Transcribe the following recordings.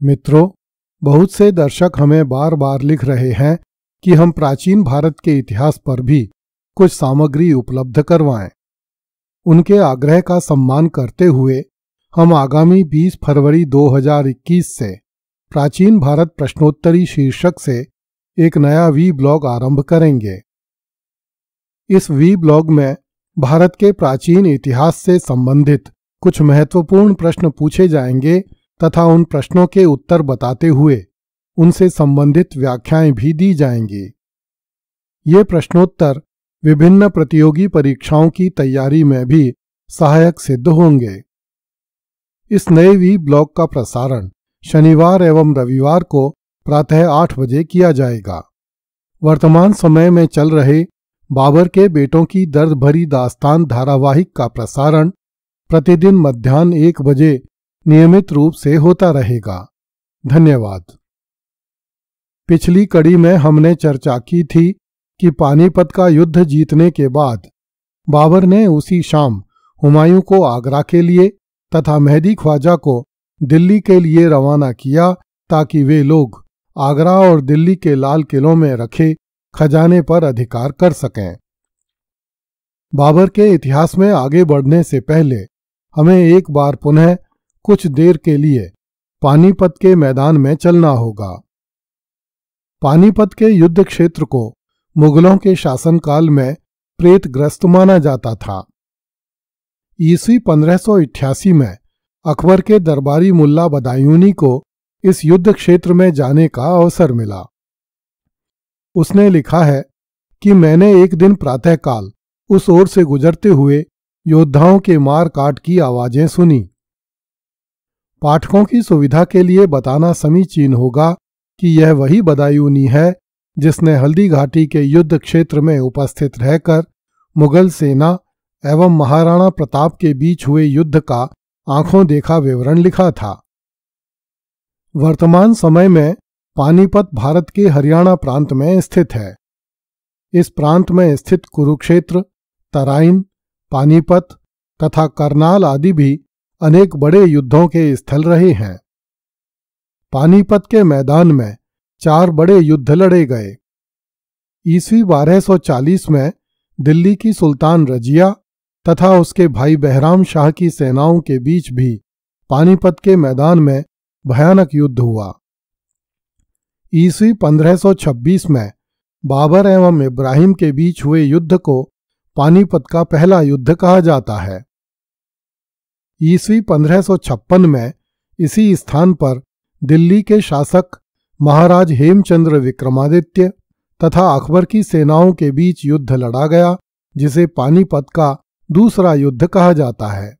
मित्रों, बहुत से दर्शक हमें बार बार लिख रहे हैं कि हम प्राचीन भारत के इतिहास पर भी कुछ सामग्री उपलब्ध करवाएं। उनके आग्रह का सम्मान करते हुए हम आगामी 20 फरवरी 2021 से प्राचीन भारत प्रश्नोत्तरी शीर्षक से एक नया वी ब्लॉग आरंभ करेंगे। इस वी ब्लॉग में भारत के प्राचीन इतिहास से संबंधित कुछ महत्वपूर्ण प्रश्न पूछे जाएंगे तथा उन प्रश्नों के उत्तर बताते हुए उनसे संबंधित व्याख्याएं भी दी जाएंगी। ये प्रश्नोत्तर विभिन्न प्रतियोगी परीक्षाओं की तैयारी में भी सहायक सिद्ध होंगे। इस नए वी ब्लॉग का प्रसारण शनिवार एवं रविवार को प्रातः 8 बजे किया जाएगा। वर्तमान समय में चल रहे बाबर के बेटों की दर्द भरी दास्तान धारावाहिक का प्रसारण प्रतिदिन मध्याह्न 1 बजे नियमित रूप से होता रहेगा। धन्यवाद। पिछली कड़ी में हमने चर्चा की थी कि पानीपत का युद्ध जीतने के बाद बाबर ने उसी शाम हुमायूं को आगरा के लिए तथा मेहदी ख्वाजा को दिल्ली के लिए रवाना किया ताकि वे लोग आगरा और दिल्ली के लाल किलों में रखे खजाने पर अधिकार कर सकें। बाबर के इतिहास में आगे बढ़ने से पहले हमें एक बार पुनः कुछ देर के लिए पानीपत के मैदान में चलना होगा। पानीपत के युद्ध क्षेत्र को मुगलों के शासनकाल में प्रेतग्रस्त माना जाता था। ईस्वी 1588 में अकबर के दरबारी मुल्ला बदायूनी को इस युद्ध क्षेत्र में जाने का अवसर मिला। उसने लिखा है कि मैंने एक दिन प्रातःकाल उस ओर से गुजरते हुए योद्धाओं के मार काट की आवाजें सुनी। पाठकों की सुविधा के लिए बताना समीचीन होगा कि यह वही बदायूनी है जिसने हल्दी घाटी के युद्ध क्षेत्र में उपस्थित रहकर मुगल सेना एवं महाराणा प्रताप के बीच हुए युद्ध का आंखों देखा विवरण लिखा था। वर्तमान समय में पानीपत भारत के हरियाणा प्रांत में स्थित है। इस प्रांत में स्थित कुरुक्षेत्र, तराइन, पानीपत तथा करनाल आदि भी अनेक बड़े युद्धों के स्थल रहे हैं। पानीपत के मैदान में 4 बड़े युद्ध लड़े गए। ईस्वी 1240 में दिल्ली की सुल्तान रजिया तथा उसके भाई बहराम शाह की सेनाओं के बीच भी पानीपत के मैदान में भयानक युद्ध हुआ। ईस्वी 1526 में बाबर एवं इब्राहिम के बीच हुए युद्ध को पानीपत का पहला युद्ध कहा जाता है। ईस्वी 1556 में इसी स्थान पर दिल्ली के शासक महाराज हेमचंद्र विक्रमादित्य तथा अकबर की सेनाओं के बीच युद्ध लड़ा गया, जिसे पानीपत का दूसरा युद्ध कहा जाता है।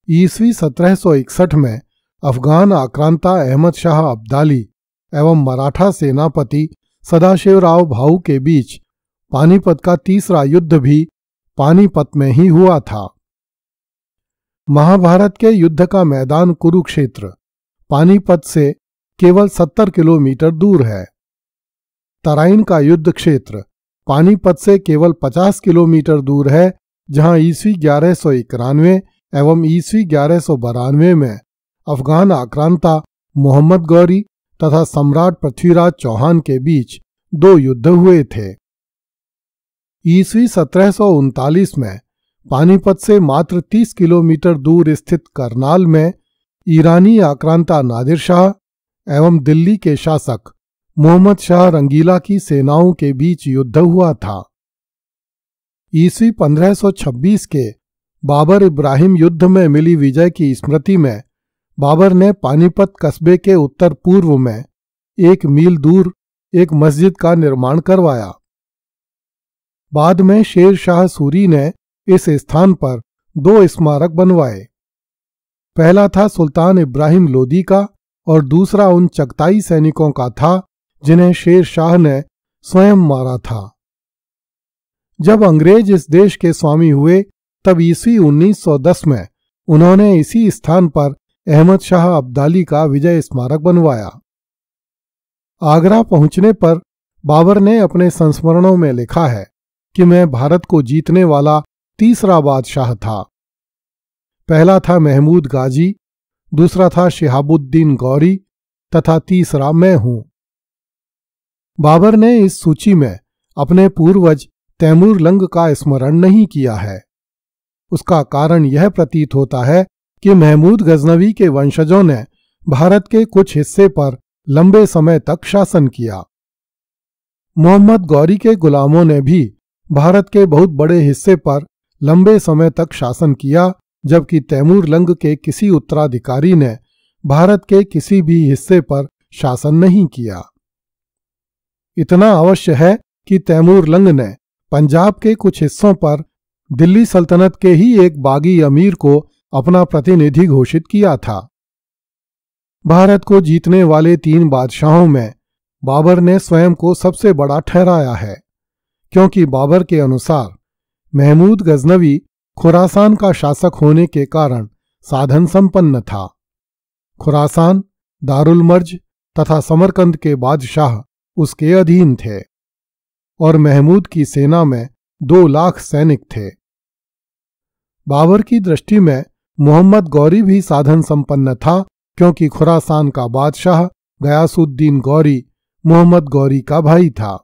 ईस्वी 1761 में अफगान आक्रांता अहमद शाह अब्दाली एवं मराठा सेनापति सदाशिवराव भाऊ के बीच पानीपत का तीसरा युद्ध भी पानीपत में ही हुआ था। महाभारत के युद्ध का मैदान कुरुक्षेत्र पानीपत से केवल 70 किलोमीटर दूर है। तराइन का युद्ध क्षेत्र पानीपत से केवल 50 किलोमीटर दूर है, जहां ईस्वी 1191 एवं ईस्वी 1192 में अफगान आक्रांता मोहम्मद गौरी तथा सम्राट पृथ्वीराज चौहान के बीच 2 युद्ध हुए थे। ईस्वी 1739 में पानीपत से मात्र 30 किलोमीटर दूर स्थित करनाल में ईरानी आक्रांता नादिर शाह एवं दिल्ली के शासक मोहम्मद शाह रंगीला की सेनाओं के बीच युद्ध हुआ था। ईस्वी 1526 के बाबर इब्राहिम युद्ध में मिली विजय की स्मृति में बाबर ने पानीपत कस्बे के उत्तर पूर्व में 1 मील दूर एक मस्जिद का निर्माण करवाया। बाद में शेर शाह सूरी ने इस स्थान पर 2 स्मारक बनवाए। पहला था सुल्तान इब्राहिम लोदी का और दूसरा उन चगताई सैनिकों का था जिन्हें शेर शाह ने स्वयं मारा था। जब अंग्रेज इस देश के स्वामी हुए तब ईस्वी 1910 में उन्होंने इसी स्थान पर अहमद शाह अब्दाली का विजय स्मारक बनवाया। आगरा पहुंचने पर बाबर ने अपने संस्मरणों में लिखा है कि मैं भारत को जीतने वाला तीसरा बादशाह था। पहला था महमूद गाजी, दूसरा था शिहाबुद्दीन गौरी तथा तीसरा मैं हूं। बाबर ने इस सूची में अपने पूर्वज तैमूर लंग का स्मरण नहीं किया है। उसका कारण यह प्रतीत होता है कि महमूद गजनवी के वंशजों ने भारत के कुछ हिस्से पर लंबे समय तक शासन किया। मोहम्मद गौरी के गुलामों ने भी भारत के बहुत बड़े हिस्से पर लंबे समय तक शासन किया, जबकि तैमूर लंग के किसी उत्तराधिकारी ने भारत के किसी भी हिस्से पर शासन नहीं किया। इतना अवश्य है कि तैमूर लंग ने पंजाब के कुछ हिस्सों पर दिल्ली सल्तनत के ही एक बागी अमीर को अपना प्रतिनिधि घोषित किया था। भारत को जीतने वाले 3 बादशाहों में बाबर ने स्वयं को सबसे बड़ा ठहराया है, क्योंकि बाबर के अनुसार महमूद गजनवी खुरासान का शासक होने के कारण साधन संपन्न था। खुरासान, दारुल मर्ज तथा समरकंद के बादशाह उसके अधीन थे और महमूद की सेना में 2 लाख सैनिक थे। बाबर की दृष्टि में मोहम्मद गौरी भी साधन संपन्न था, क्योंकि खुरासान का बादशाह गयासुद्दीन गौरी मोहम्मद गौरी का भाई था।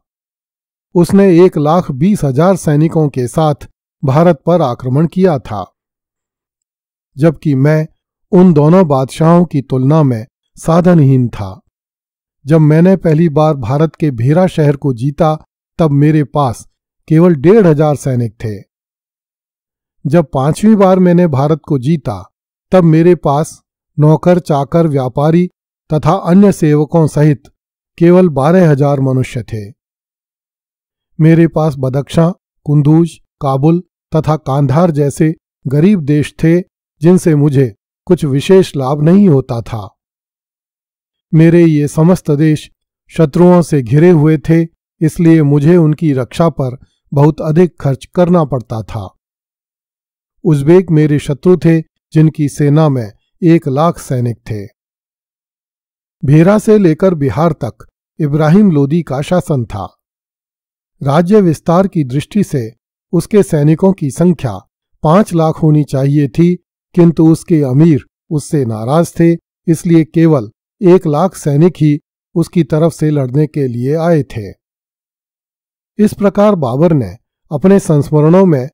उसने 1,20,000 सैनिकों के साथ भारत पर आक्रमण किया था, जबकि मैं उन दोनों बादशाहों की तुलना में साधनहीन था। जब मैंने पहली बार भारत के भेरा शहर को जीता, तब मेरे पास केवल 1,500 सैनिक थे। जब 5वीं बार मैंने भारत को जीता, तब मेरे पास नौकर, चाकर, व्यापारी तथा अन्य सेवकों सहित केवल 12,000 मनुष्य थे। मेरे पास बदख्शां, कुंदूज, काबुल तथा कांधार जैसे गरीब देश थे, जिनसे मुझे कुछ विशेष लाभ नहीं होता था। मेरे ये समस्त देश शत्रुओं से घिरे हुए थे, इसलिए मुझे उनकी रक्षा पर बहुत अधिक खर्च करना पड़ता था। उज़्बेक मेरे शत्रु थे, जिनकी सेना में 1 लाख सैनिक थे। भेरा से लेकर बिहार तक इब्राहिम लोदी का शासन था। राज्य विस्तार की दृष्टि से उसके सैनिकों की संख्या 5 लाख होनी चाहिए थी, किंतु उसके अमीर उससे नाराज थे, इसलिए केवल 1 लाख सैनिक ही उसकी तरफ से लड़ने के लिए आए थे। इस प्रकार बाबर ने अपने संस्मरणों में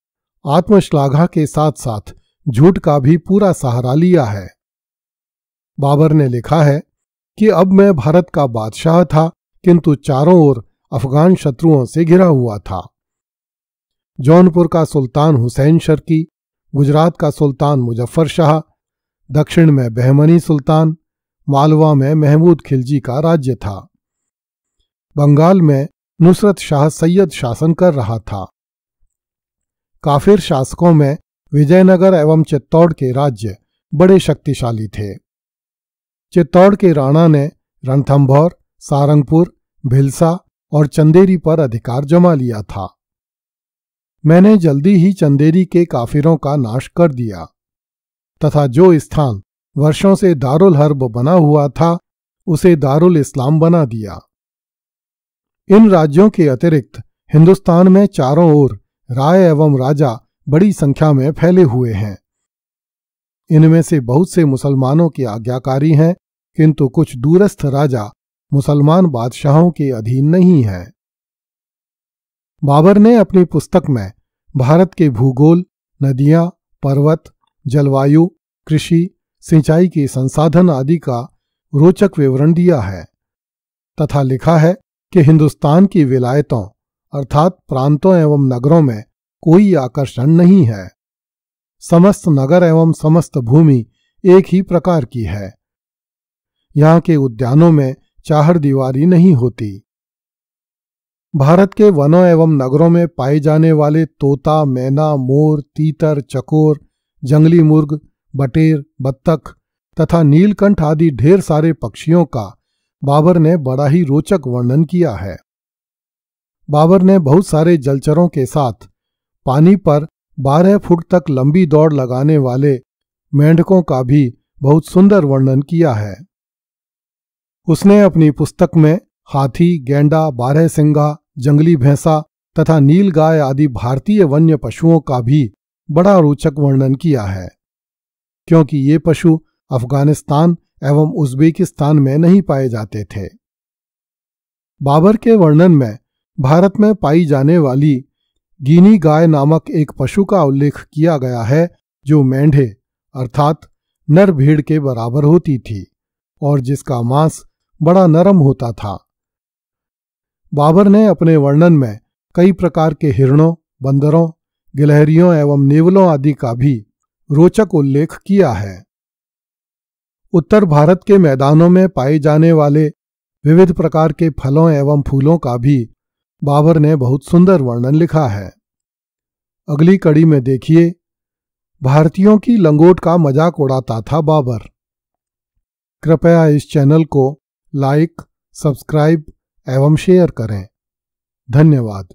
आत्मश्लाघा के साथ साथ झूठ का भी पूरा सहारा लिया है। बाबर ने लिखा है कि अब मैं भारत का बादशाह था, किंतु चारों ओर अफगान शत्रुओं से घिरा हुआ था। जौनपुर का सुल्तान हुसैन शर्की, गुजरात का सुल्तान मुजफ्फर शाह, दक्षिण में बहमनी सुल्तान, मालवा में महमूद खिलजी का राज्य था। बंगाल में नुसरत शाह सैयद शासन कर रहा था। काफिर शासकों में विजयनगर एवं चित्तौड़ के राज्य बड़े शक्तिशाली थे। चित्तौड़ के राणा ने रणथंभौर, सारंगपुर, भिलसा और चंदेरी पर अधिकार जमा लिया था। मैंने जल्दी ही चंदेरी के काफिरों का नाश कर दिया तथा जो स्थान वर्षों से दारुल हर्ब बना हुआ था, उसे दारुल इस्लाम बना दिया। इन राज्यों के अतिरिक्त हिंदुस्तान में चारों ओर राय एवं राजा बड़ी संख्या में फैले हुए हैं। इनमें से बहुत से मुसलमानों के आज्ञाकारी हैं, किंतु कुछ दूरस्थ राजा मुसलमान बादशाहों के अधीन नहीं हैं। बाबर ने अपनी पुस्तक में भारत के भूगोल, नदियां, पर्वत, जलवायु, कृषि, सिंचाई के संसाधन आदि का रोचक विवरण दिया है तथा लिखा है कि हिंदुस्तान की विलायतों अर्थात प्रांतों एवं नगरों में कोई आकर्षण नहीं है। समस्त नगर एवं समस्त भूमि एक ही प्रकार की है। यहाँ के उद्यानों में चाहर दीवारी नहीं होती। भारत के वनों एवं नगरों में पाए जाने वाले तोता, मैना, मोर, तीतर, चकोर, जंगली मुर्ग, बटेर, बत्तख तथा नीलकंठ आदि ढेर सारे पक्षियों का बाबर ने बड़ा ही रोचक वर्णन किया है। बाबर ने बहुत सारे जलचरों के साथ पानी पर 12 फुट तक लंबी दौड़ लगाने वाले मेंढकों का भी बहुत सुंदर वर्णन किया है। उसने अपनी पुस्तक में हाथी, गेंडा, बारहसिंगा, जंगली भैंसा तथा नीलगाय आदि भारतीय वन्य पशुओं का भी बड़ा रोचक वर्णन किया है, क्योंकि ये पशु अफगानिस्तान एवं उज़्बेकिस्तान में नहीं पाए जाते थे। बाबर के वर्णन में भारत में पाई जाने वाली गिनी गाय नामक एक पशु का उल्लेख किया गया है, जो मेंढे अर्थात नर भेड़ के बराबर होती थी और जिसका मांस बड़ा नरम होता था। बाबर ने अपने वर्णन में कई प्रकार के हिरणों, बंदरों, गिलहरियों एवं नेवलों आदि का भी रोचक उल्लेख किया है। उत्तर भारत के मैदानों में पाए जाने वाले विविध प्रकार के फलों एवं फूलों का भी बाबर ने बहुत सुंदर वर्णन लिखा है। अगली कड़ी में देखिए, भारतीयों की लंगोट का मजाक उड़ाता था बाबर। कृपया इस चैनल को लाइक, सब्सक्राइब एवं शेयर करें। धन्यवाद।